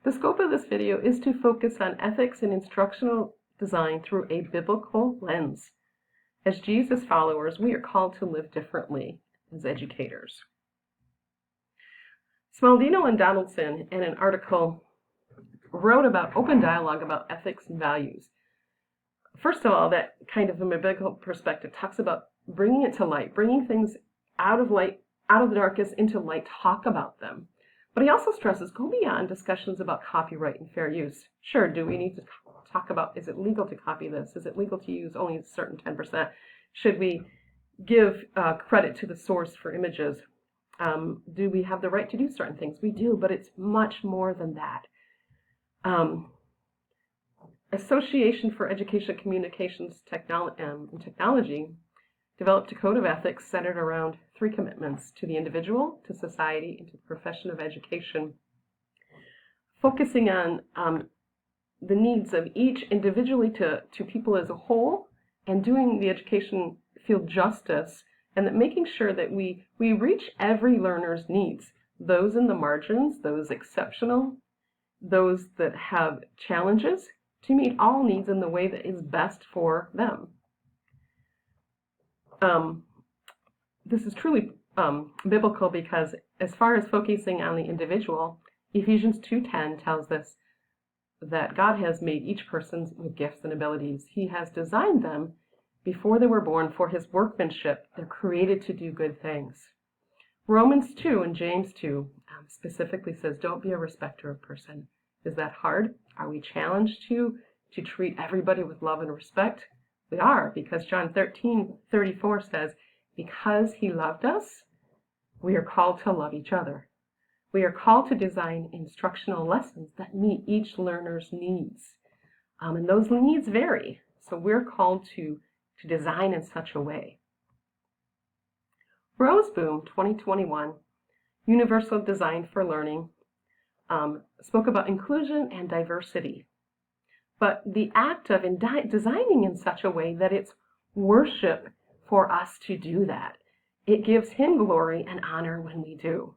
The scope of this video is to focus on ethics and instructional design through a biblical lens. As Jesus followers, we are called to live differently as educators. Smaldino and Donaldson, in an article, wrote about open dialogue about ethics and values. First of all, that kind of from a biblical perspective talks about bringing it to light, bringing things out of the darkness into light, talk about them. But he also stresses, go beyond discussions about copyright and fair use. Sure, do we need to talk about, is it legal to copy this? Is it legal to use only a certain 10%? Should we give credit to the source for images? Do we have the right to do certain things? We do, but it's much more than that. Association for Education Communications and Technology developed a code of ethics centered around 3 commitments: to the individual, to society, and to the profession of education, focusing on the needs of each individually to people as a whole, and doing the education field justice, and that making sure that we reach every learner's needs, those in the margins, those exceptional, those that have challenges, to meet all needs in the way that is best for them. This is truly biblical, because as far as focusing on the individual, Ephesians 2:10 tells us that God has made each person with gifts and abilities. He has designed them before they were born for his workmanship. They're created to do good things. Romans 2 and James 2 specifically says, don't be a respecter of person. Is that hard? Are we challenged to treat everybody with love and respect? We are, because John 13:34 says, because he loved us, we are called to love each other. We are called to design instructional lessons that meet each learner's needs. And those needs vary, so we're called to design in such a way. Roseboom 2021, Universal Design for Learning, spoke about inclusion and diversity, but the act of designing in such a way that it's worship for us to do that. It gives him glory and honor when we do.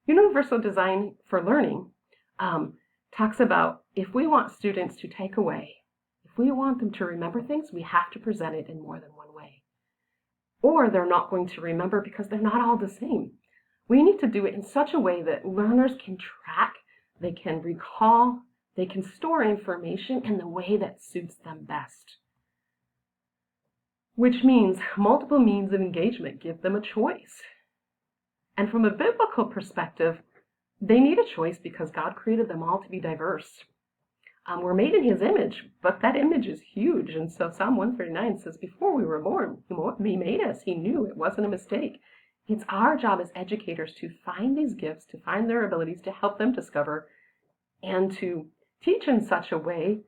Universal Design for Learning talks about, if we want students to take away, if we want them to remember things, we have to present it in more than one way. Or they're not going to remember because they're not all the same. We need to do it in such a way that learners can track, they can recall, they can store information in the way that suits them best. Which means multiple means of engagement give them a choice. And from a biblical perspective, they need a choice because God created them all to be diverse. We're made in his image, but that image is huge. And so Psalm 139 says, before we were born, he made us. He knew it wasn't a mistake. It's our job as educators to find these gifts, to find their abilities, to help them discover, and to teach in such a way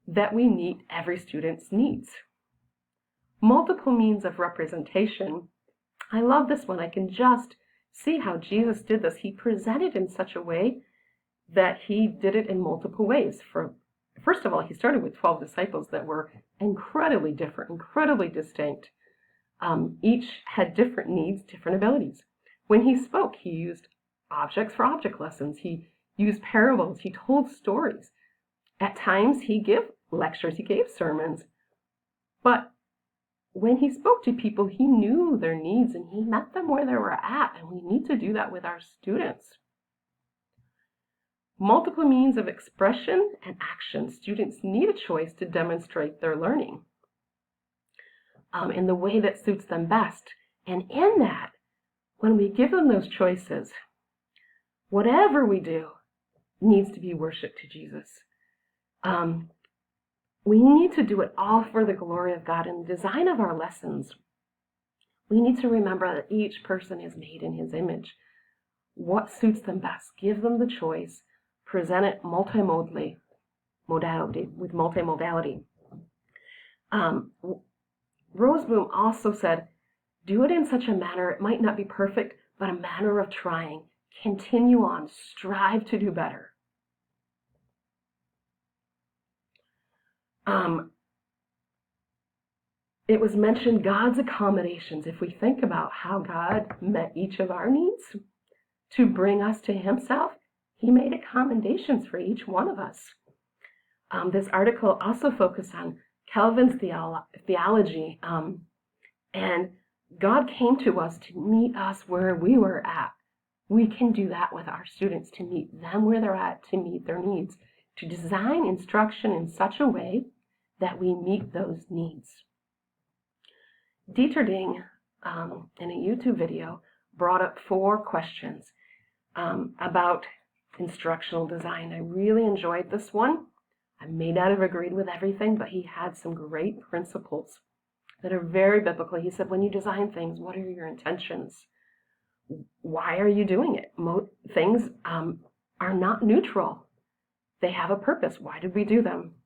that we meet every student's needs. Multiple means of representation. I love this one. I can just see how Jesus did this. He presented in such a way that he did it in multiple ways. First of all, he started with 12 disciples that were incredibly different, incredibly distinct. Each had different needs, different abilities. When he spoke, he used objects for object lessons. He used parables. He told stories. At times, he gave lectures. He gave sermons. But when he spoke to people, he knew their needs and he met them where they were at. And we need to do that with our students. Multiple means of expression and action. Students need a choice to demonstrate their learning in the way that suits them best. And in that, when we give them those choices, whatever we do needs to be worship to Jesus. We need to do it all for the glory of God. In the design of our lessons, we need to remember that each person is made in his image. What suits them best? Give them the choice. Present it multimodally, with multimodality. Roseboom also said, do it in such a manner, it might not be perfect, but a manner of trying. Continue on, strive to do better. It was mentioned God's accommodations. If we think about how God met each of our needs to bring us to himself, He made accommodations for each one of us. This article also focused on Calvin's theology, and God came to us to meet us where we were at. We can do that with our students, to meet them where they're at, to meet their needs, to design instruction in such a way that we meet those needs. Dieter Ding, in a YouTube video, brought up 4 questions about instructional design. I really enjoyed this one. I may not have agreed with everything, but he had some great principles that are very biblical. He said, when you design things, what are your intentions? Why are you doing it? Things are not neutral. They have a purpose. Why did we do them?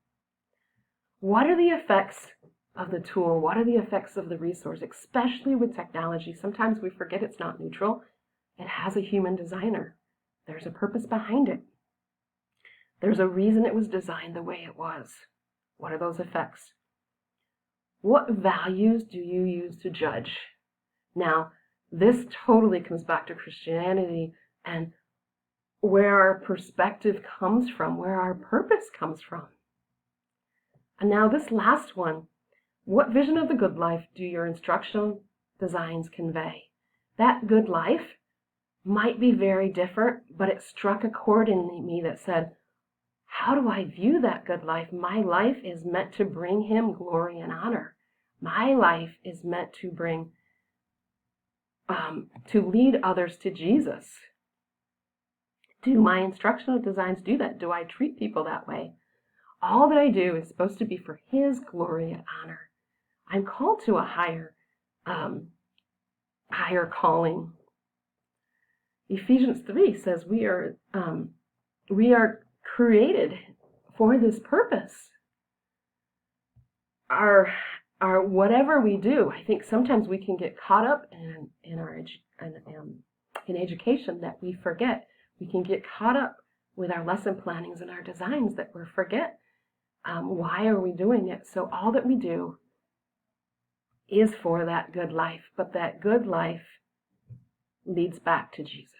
What are the effects of the tool? What are the effects of the resource, especially with technology? Sometimes we forget it's not neutral. It has a human designer. There's a purpose behind it. There's a reason it was designed the way it was. What are those effects? What values do you use to judge? Now, this totally comes back to Christianity and where our perspective comes from, where our purpose comes from. And now this last one, what vision of the good life do your instructional designs convey? That good life might be very different, but it struck a chord in me that said, how do I view that good life? My life is meant to bring him glory and honor. My life is meant to bring, to lead others to Jesus. Do my instructional designs do that? Do I treat people that way? All that I do is supposed to be for his glory and honor. I'm called to a higher calling. Ephesians 3 says we are created for this purpose. Our whatever we do, I think sometimes we can get caught up in education that we forget. We can get caught up with our lesson plannings and our designs that we forget. Why are we doing it? So all that we do is for that good life, but that good life leads back to Jesus.